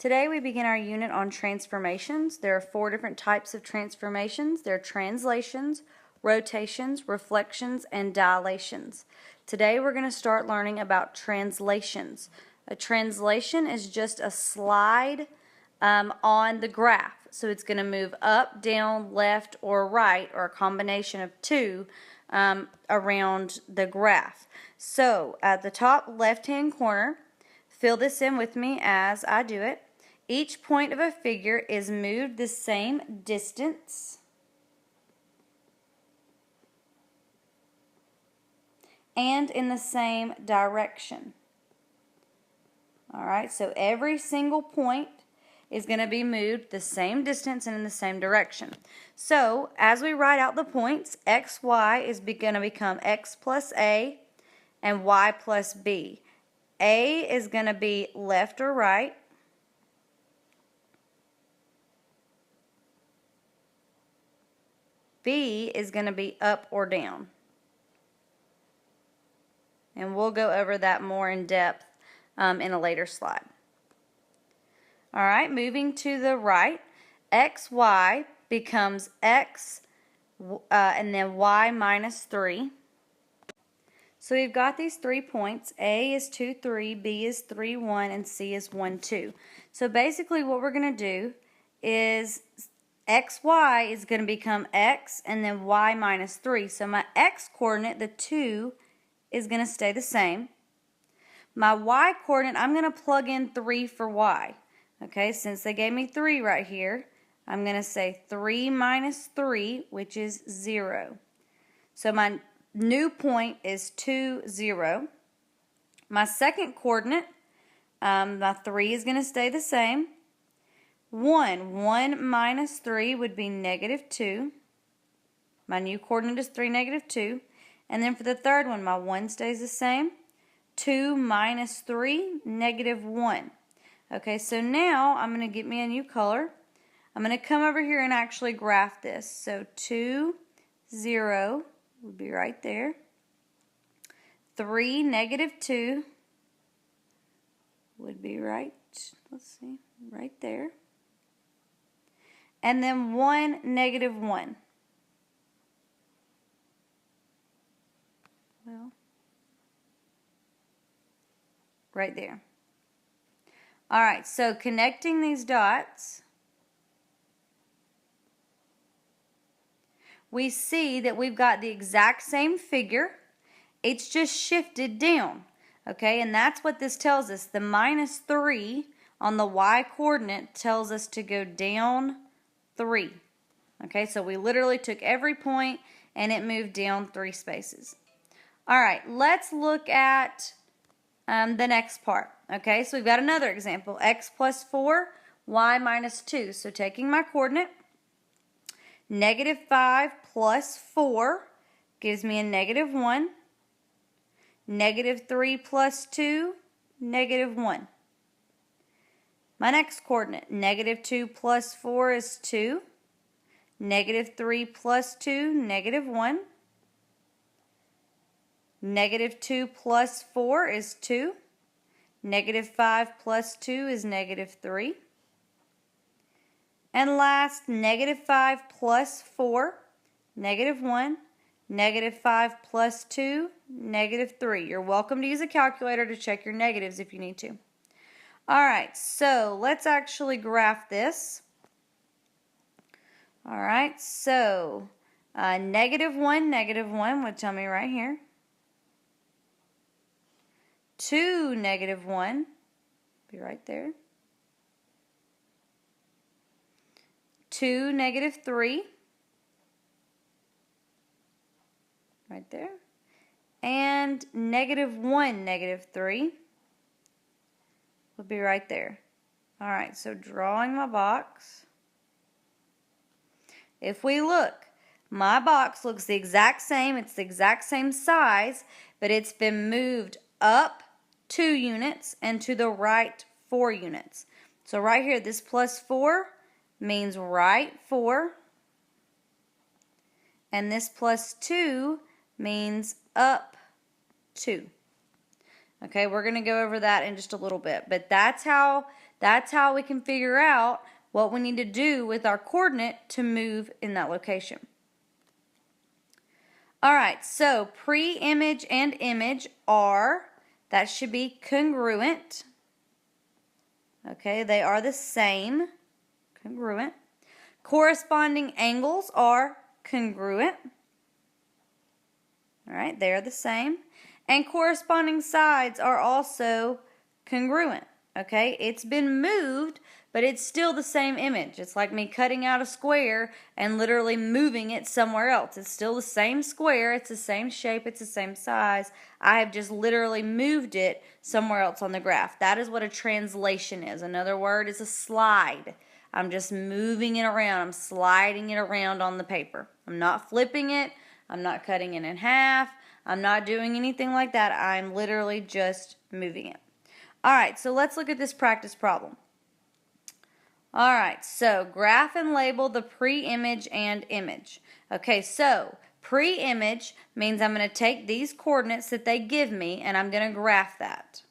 Today we begin our unit on transformations. There are 4 different types of transformations. There are translations, rotations, reflections, and dilations. Today we're going to start learning about translations. A translation is just a slide on the graph. So it's going to move up, down, left, or right, or a combination of 2 around the graph. So at the top left-hand corner, fill this in with me as I do it. Each point of a figure is moved the same distance and in the same direction. Alright, so every single point is going to be moved the same distance and in the same direction. So, as we write out the points, x, y is going to become x plus a and y plus b. A is going to be left or right. B is going to be up or down. And we'll go over that more in depth in a later slide. Alright, moving to the right, xy becomes x and then y minus 3. So we've got these 3 points. A is 2, 3, B is 3, 1, and C is 1, 2. So basically what we're going to do is xy is going to become x and then y minus 3. So my x coordinate, the 2, is going to stay the same. My y coordinate, I'm going to plug in 3 for y. Okay, since they gave me 3 right here, I'm going to say 3 minus 3, which is 0. So my new point is 2, 0. My second coordinate, my 3 is going to stay the same. 1 minus 3 would be negative 2. My new coordinate is 3, negative 2. And then for the third one, my 1 stays the same. 2 minus 3, negative 1. Okay, so now I'm going to get me a new color. I'm going to come over here and actually graph this. So 2, 0 would be right there. 3, negative 2 would be right there. And then 1, negative 1. Well, right there. Alright, so connecting these dots, we see that we've got the exact same figure. It's just shifted down. Okay, and that's what this tells us. The minus 3 on the y coordinate tells us to go down 3. Okay, so we literally took every point and it moved down 3 spaces. Alright, let's look at the next part. Okay, so we've got another example. X plus 4, y minus 2. So taking my coordinate, negative 5 plus 4 gives me a negative 1. Negative 3 plus 2, negative 1. My next coordinate, negative 2 plus 4 is 2. Negative 3 plus 2, negative 1. Negative 2 plus 4 is 2. Negative 5 plus 2 is negative 3. And last, negative 5 plus 4, negative 1. Negative 5 plus 2, negative 3. You're welcome to use a calculator to check your negatives if you need to. Alright, so let's actually graph this. Alright, so negative 1 would tell me right here. 2, negative 1, be right there. 2, negative 3, right there. And negative 1, negative 3 would be right there. Alright, so drawing my box. If we look, my box looks the exact same. It's the exact same size, but it's been moved up 2 units and to the right 4 units. So right here, this plus 4 means right 4. And this plus 2 means up 2. Okay, we're going to go over that in just a little bit. But that's how That's how we can figure out what we need to do with our coordinate to move in that location. All right, so pre-image and image are, that should be congruent. Okay, they are the same, congruent. Corresponding angles are congruent. All right, they are the same. And corresponding sides are also congruent. Okay, it's been moved, but it's still the same image. It's like me cutting out a square and literally moving it somewhere else. It's still the same square, it's the same shape, it's the same size. I have just literally moved it somewhere else on the graph. That is what a translation is. Another word is a slide. I'm just moving it around. I'm sliding it around on the paper. I'm not flipping it. I'm not cutting it in half. I'm not doing anything like that. I'm literally just moving it. All right, so let's look at this practice problem. All right, so graph and label the pre-image and image. Okay, so pre-image means I'm going to take these coordinates that they give me and I'm going to graph that.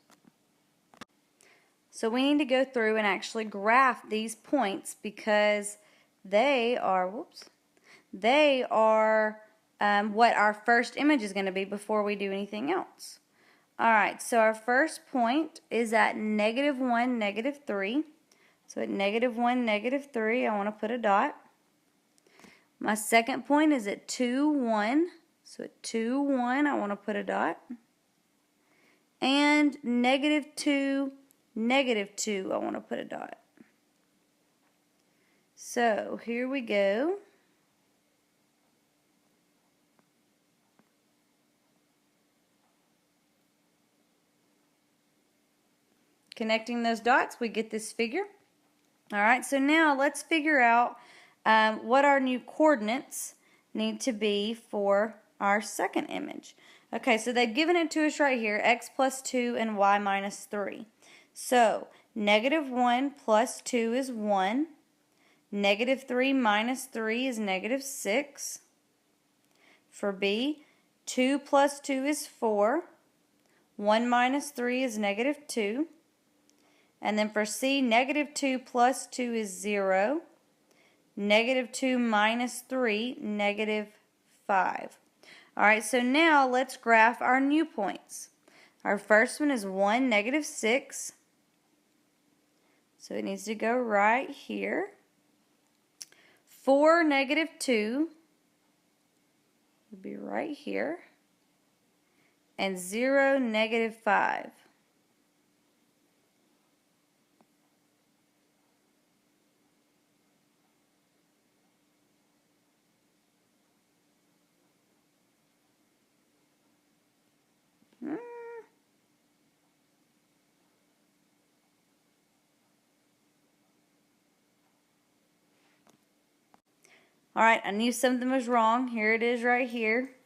So we need to go through and actually graph these points because they are, what our first image is going to be before we do anything else. All right, so our first point is at -1, -3. So at -1, -3, I want to put a dot. My second point is at 2, 1. So at 2, 1, I want to put a dot. And -2, -2, I want to put a dot. So here we go. Connecting those dots, we get this figure. All right, so now let's figure out what our new coordinates need to be for our second image. Okay, so they've given it to us right here, x plus 2 and y minus 3. So -1 plus 2 is 1. -3 minus 3 is -6. For B, 2 plus 2 is 4. 1 minus 3 is -2. And then for C, -2 plus 2 is 0. -2 minus 3, -5. All right, so now let's graph our new points. Our first one is 1, -6. So it needs to go right here. 4, -2 would be right here. And 0, -5. All right, I knew something was wrong. Here it is right here.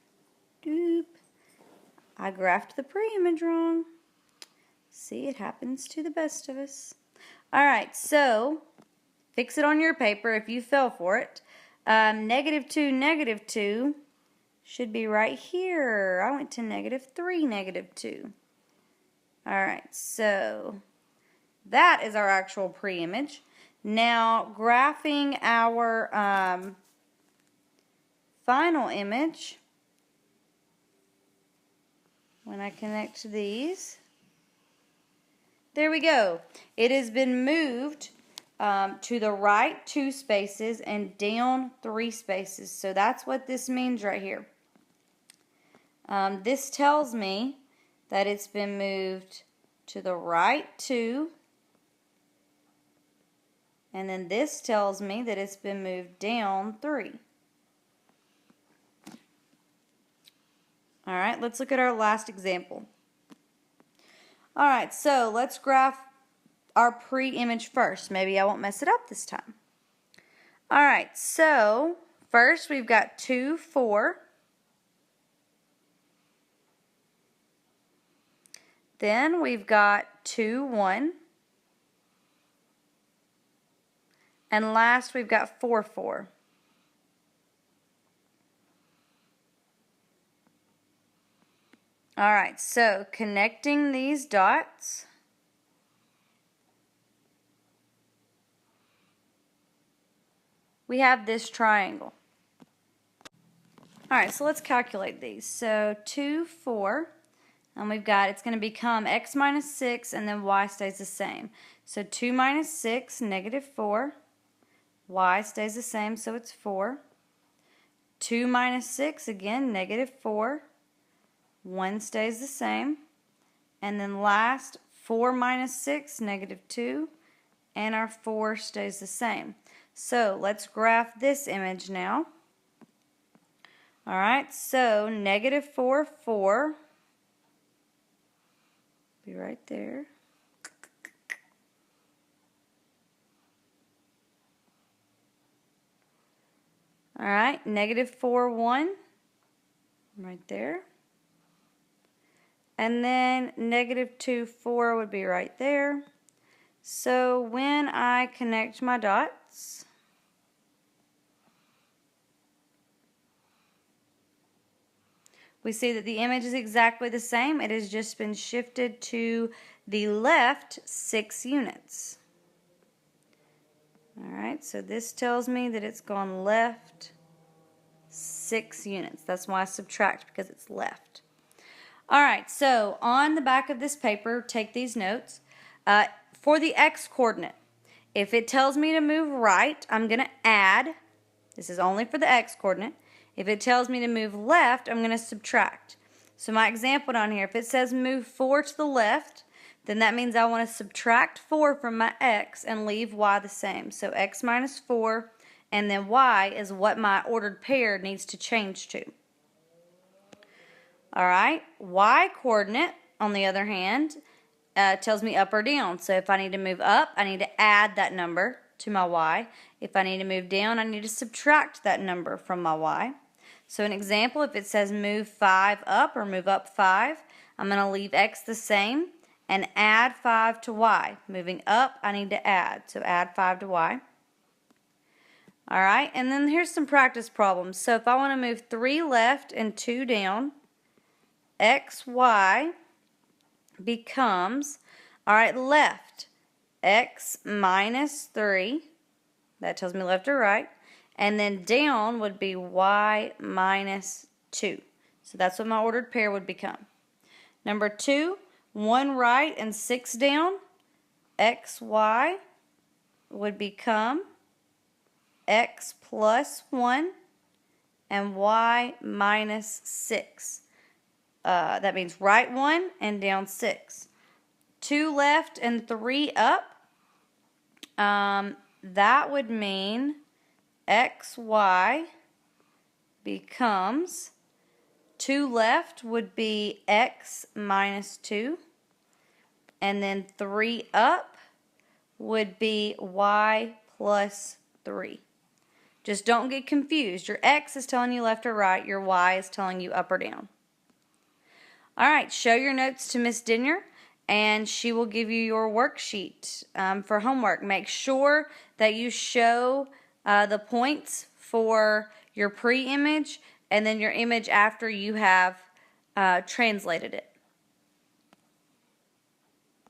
Doop. I graphed the pre-image wrong. See, it happens to the best of us. All right, so fix it on your paper if you fell for it. -2, -2 should be right here. I went to -3, -2. All right, so that is our actual pre-image. Now, graphing our final image, when I connect these, there we go. It has been moved to the right 2 spaces and down 3 spaces. So that's what this means right here. This tells me that it's been moved to the right 2. And then this tells me that it's been moved down 3. All right, let's look at our last example. All right, so let's graph our pre-image first. Maybe I won't mess it up this time. All right, so first we've got 2, 4. Then we've got 2, 1. And last we've got 4, 4. All right, so connecting these dots, we have this triangle. All right, so let's calculate these. So 2, 4, and we've got, it's going to become x minus 6, and then y stays the same. So 2 minus 6, negative 4. Y stays the same, so it's 4. 2 minus 6, again, negative 4. 1 stays the same. And then last, 4 minus 6, negative 2. And our 4 stays the same. So let's graph this image now. All right, so negative 4, 4. Be right there. All right, negative 4, 1. Right there. And then negative 2, 4 would be right there. So when I connect my dots, we see that the image is exactly the same. It has just been shifted to the left 6 units. All right, so this tells me that it's gone left 6 units. That's why I subtract, because it's left. All right, so on the back of this paper, take these notes. For the x-coordinate, if it tells me to move right, I'm going to add. This is only for the x-coordinate. If it tells me to move left, I'm going to subtract. So my example down here, if it says move 4 to the left, then that means I want to subtract 4 from my x and leave y the same. So x minus 4, and then y is what my ordered pair needs to change to. All right, y coordinate, on the other hand, tells me up or down. So if I need to move up, I need to add that number to my y. If I need to move down, I need to subtract that number from my y. So an example, if it says move 5 up or move up 5, I'm going to leave x the same and add 5 to y. Moving up, I need to add. So add 5 to y. All right, and then here's some practice problems. So if I want to move 3 left and 2 down, xy becomes, all right, left, x minus 3. That tells me left or right. And then down would be y minus 2. So that's what my ordered pair would become. Number 2, 1 right and 6 down, xy would become x plus 1 and y minus 6. That means right 1 and down 6. 2 left and 3 up. That would mean xy becomes 2 left would be x minus 2. And then 3 up would be y plus 3. Just don't get confused. Your x is telling you left or right. Your y is telling you up or down. All right, show your notes to Miss Denyer, and she will give you your worksheet for homework. Make sure that you show the points for your pre-image and then your image after you have translated it.